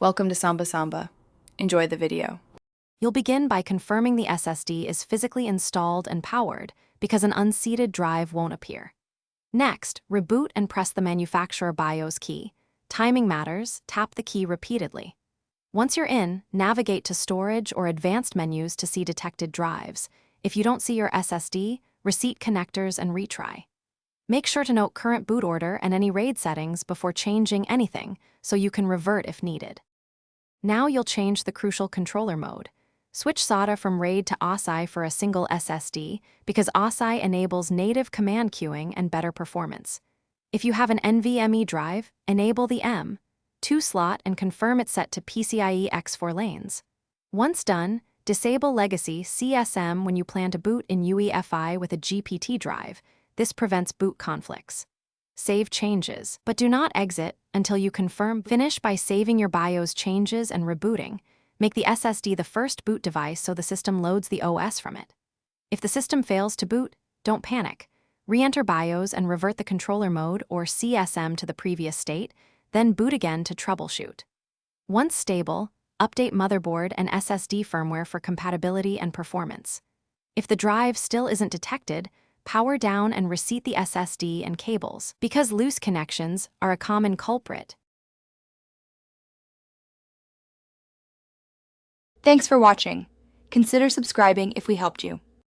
Welcome to Samba Samba. Enjoy the video. You'll begin by confirming the SSD is physically installed and powered because an unseated drive won't appear. Next, reboot and press the manufacturer BIOS key. Timing matters, tap the key repeatedly. Once you're in, navigate to Storage or Advanced menus to see detected drives. If you don't see your SSD, reseat connectors and retry. Make sure to note current boot order and any RAID settings before changing anything so you can revert if needed. Now you'll change the crucial controller mode. Switch SATA from RAID to ASI for a single SSD because ASI enables native command queuing and better performance. If you have an NVMe drive, enable the M2 slot and confirm it's set to PCIe X4 lanes. Once done, disable legacy CSM when you plan to boot in UEFI with a GPT drive. This prevents boot conflicts. Save changes, but do not exit until you confirm. Finish by saving your BIOS changes and rebooting. Make the SSD the first boot device so the system loads the OS from it. If the system fails to boot, don't panic. Re-enter BIOS and revert the controller mode or CSM to the previous state, then boot again to troubleshoot. Once stable, update motherboard and SSD firmware for compatibility and performance. If the drive still isn't detected, power down and reseat the SSD and cables, because loose connections are a common culprit. Thanks for watching. Consider subscribing if we helped you.